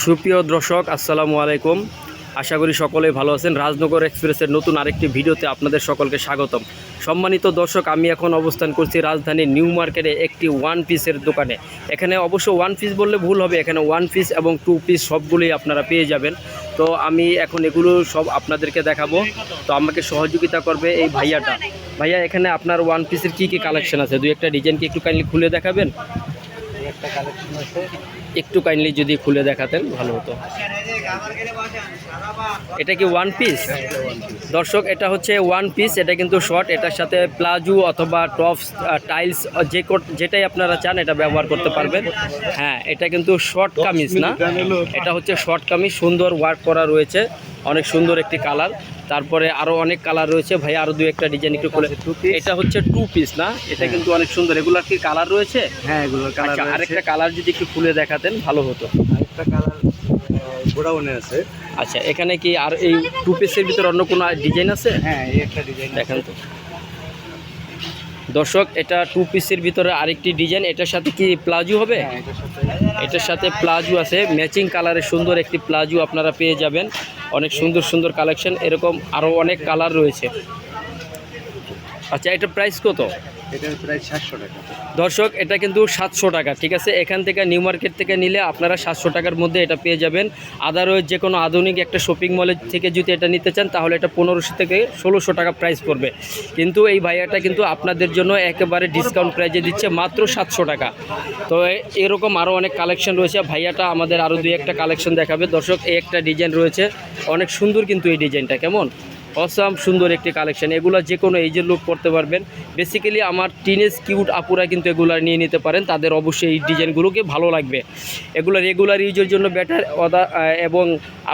সুপ্রিয় দর্শক আসসালামু আলাইকুম। আশা করি সকলেই ভালো আছেন। রাজনগর এক্সপ্রেসের নতুন আরেকটি ভিডিওতে আপনাদের সকলকে স্বাগতম। সম্মানিত দর্শক, আমি এখন অবস্থান করছি রাজধানীর নিউ মার্কেটে একটি ওয়ান পিসের দোকানে। এখানে অবশ্য ওয়ান পিস বললে ভুল হবে, এখানে ওয়ান পিস এবং টু পিস সবগুলোই আপনারা পেয়ে যাবেন। তো আমি এখন এগুলো সব আপনাদেরকে দেখাবো। তো আমাকে সহযোগিতা করবে এই ভাইয়াটা। ভাইয়া, এখানে আপনার ওয়ান পিসের কী কী কালেকশন আছে? দুই একটা ডিজাইন কি একটু কাইন্ডলি খুলে দেখাবেন? একটা কালেকশন আছে, একটু কাইন্ডলি যদি খুলে দেখাতেন ভালো হতো। এটা কি ওয়ান পিস? দর্শক, এটা হচ্ছে ওয়ান পিস। এটা কিন্তু শর্ট, এটার সাথে প্লাজো অথবা টপস, টাইলস, যেটাই আপনারা চান এটা ব্যবহার করতে পারবেন। হ্যাঁ, এটা কিন্তু শর্ট কামিজ না, এটা হচ্ছে শর্ট কামিজ। সুন্দর ওয়ার্ক করা রয়েছে, অনেক সুন্দর একটি কালার। তারপরে আরও অনেক কালার রয়েছে। ভাই আরও দুই একটা ডিজাইন একটু খুলে। এটা হচ্ছে টু পিস না, এটা কিন্তু অনেক সুন্দর। এগুলোর কি কালার রয়েছে? হ্যাঁ এগুলোর কালার। আরেকটা কালার যদি একটু খুলে দেখাতেন ভালো হতো। আরেকটা কালার গোডাউনে আছে। আচ্ছা, এখানে কি আর এই টু পিসের ভিতরে অন্য কোনো ডিজাইন আছে? হ্যাঁ, এই একটা ডিজাইন দেখেন তো দর্শক, এটা টু পিসের ভিতরে আরেকটি ডিজাইন। এটার সাথে কি প্লাজো হবে? এটার সাথে প্লাজো আছে, ম্যাচিং কালারের সুন্দর একটি প্লাজো আপনারা পেয়ে যাবেন। অনেক সুন্দর সুন্দর কালেকশন, এরকম আরও অনেক কালার রয়েছে। আচ্ছা, এটার প্রাইস কত? এটার প্রাইস 700 টাকা। দর্শক, এটা কিন্তু 700 টাকা, ঠিক আছে। এখান থেকে নিউ মার্কেট থেকে নিলে আপনারা 700 টাকার মধ্যে এটা পেয়ে যাবেন। আদারওয়াইজ যে কোনো আধুনিক একটা শপিং মলের থেকে যদি এটা নিতে চান তাহলে এটা 1500 থেকে 1600 টাকা প্রাইস পড়বে। কিন্তু এই ভাইয়াটা কিন্তু আপনাদের জন্য একেবারে ডিসকাউন্ট প্রাইজে দিচ্ছে মাত্র 700 টাকা। তো এরকম আরও অনেক কালেকশন রয়েছে। ভাইয়াটা আমাদের আরও দুই একটা কালেকশন দেখাবে। দর্শক, এই একটা ডিজাইন রয়েছে, অনেক সুন্দর কিন্তু এই ডিজাইনটা। কেমন অসাম সুন্দর একটি কালেকশন। এগুলো যে কোনো এজের লোক করতে পারবেন। বেসিক্যালি আমার টিনেজ কিউট আপুরা কিন্তু এগুলো নিয়ে নিতে পারেন, তাদের অবশ্যই এই ডিজাইনগুলোকে ভালো লাগবে। এগুলো রেগুলার ইউজের জন্য বেটার। এবং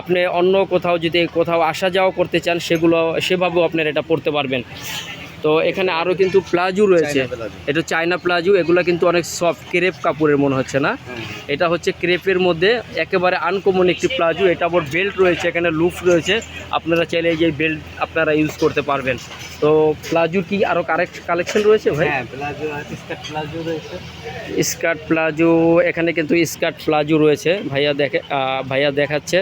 আপনি অন্য কোথাও যদি কোথাও আসা যাওয়া করতে চান সেভাবেও আপনারা এটা পরতে পারবেন। তো এখানে আরও কিন্তু প্লাজো রয়েছে। এটা চায়না প্লাজো, এগুলো কিন্তু অনেক সফট, ক্রেপ কাপড়ের মনে হচ্ছে না? এটা হচ্ছে ক্রেপের মধ্যে একেবারে আনকমন একটি প্লাজো। এটা আবার বেল্ট রয়েছে, এখানে লুপ রয়েছে। আপনারা চাইলে এই যে বেল্ট আপনারা ইউজ করতে পারবেন। তো প্লাজোর কি আরও কালেকশন রয়েছে ভাই? হ্যাঁ, প্লাজো আর স্কার্ট প্লাজো রয়েছে। স্কার্ট প্লাজো, এখানে কিন্তু স্কার্ট প্লাজো রয়েছে। ভাইয়া দেখাচ্ছে,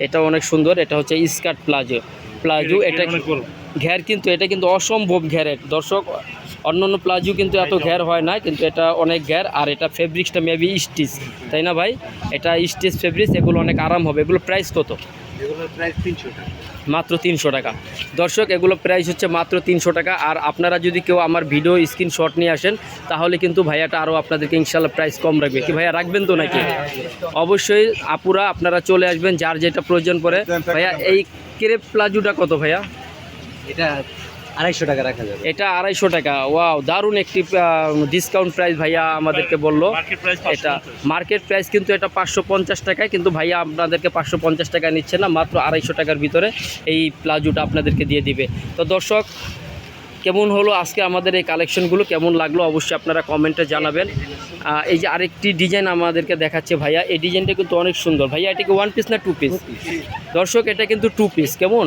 এটা অনেক সুন্দর। এটা হচ্ছে স্কার্ট প্লাজো। এটা ঘের, কিন্তু এটা কিন্তু অসম্ভব ঘেরের। দর্শক, অন্যান্য প্লাজো কিন্তু এত ঘের হয় না, কিন্তু এটা অনেক ঘের। আর এটা ফেব্রিক্সটা মেবি স্টিচ, তাই না ভাই? এটা স্টিচ ফেব্রিক্স, এগুলো অনেক আরাম হবে। এগুলো প্রাইস কত? এগুলোর প্রাইস 300 টাকা। মাত্র 300 টাকা। দর্শক, এগুলো প্রাইস হচ্ছে মাত্র 300 টাকা। আর আপনারা যদি কেউ আমার ভিডিও স্ক্রিনশট নিয়ে আসেন তাহলে কিন্তু ভাইয়াটা আরও আপনাদেরকে ইনশাল্লাহ প্রাইস কম রাখবে। কি ভাইয়া, রাখবেন তো নাকি? অবশ্যই আপুরা আপনারা চলে আসবেন যার যেটা প্রয়োজন পড়ে। ভাইয়া, এই ক্রেপ প্লাজোটা কত ভাইয়া? এটা 250 টাকা রাখা যাবে। এটা 250 টাকা। ওয়াও, দারুণ একটি ডিসকাউন্ট প্রাইস ভাইয়া আমাদেরকে বললো। এটা মার্কেট প্রাইস কিন্তু এটা 550 টাকায়, কিন্তু ভাইয়া আপনাদেরকে 550 টাকা নিচ্ছে না, মাত্র 250 টাকার ভিতরে এই প্লাজোটা আপনাদেরকে দিয়ে দিবে। তো দর্শক, কেমন হলো আজকে আমাদের এই কালেকশনগুলো, কেমন লাগলো অবশ্যই আপনারা কমেন্টে জানাবেন। এই যে আরেকটি ডিজাইন আমাদেরকে দেখাচ্ছে ভাইয়া, এই ডিজাইনটা কিন্তু অনেক সুন্দর। ভাইয়া, এটা কি ওয়ান পিস না টু পিস? দর্শক, এটা কিন্তু টু পিস। কেমন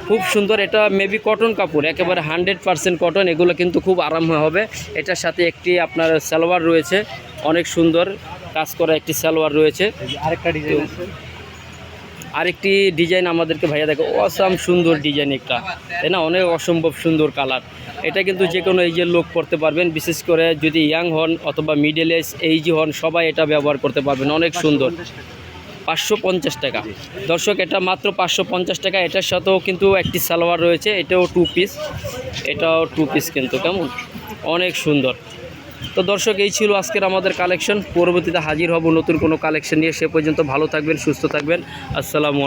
খুব সুন্দর। এটা মেবি কটন কাপড়, একেবারে 100% কটন। এগুলো কিন্তু খুব আরাম হবে। এটার সাথে একটি আপনার সালোয়ার রয়েছে, অনেক সুন্দর কাজ করা একটি সালোয়ার রয়েছে। আরেকটা ডিজাইন আছে, আরেকটি ডিজাইন আমাদেরকে ভাইয়া দেখো, অসাম সুন্দর ডিজাইন একটা, তাই না? অনেক অসম্ভব সুন্দর কালার। এটা কিন্তু যে কোনো এইজের লোক করতে পারবেন, বিশেষ করে যদি ইয়াং হন অথবা মিডল এইজ হন, সবাই এটা ব্যবহার করতে পারবেন। অনেক সুন্দর। 550 টাকা। দর্শক, এটা মাত্র 550 টাকা। এটার সাথেও কিন্তু একটি সালোয়ার রয়েছে, এটাও টু পিস। এটাও টু পিস কিন্তু কেমন অনেক সুন্দর। তো দর্শক, এই ছিল আজকের আমাদের কালেকশন। পরবর্তীতে হাজির হব নতুন কোনো কালেকশন নিয়ে। সে পর্যন্ত ভালো থাকবেন, সুস্থ থাকবেন। আসসালামু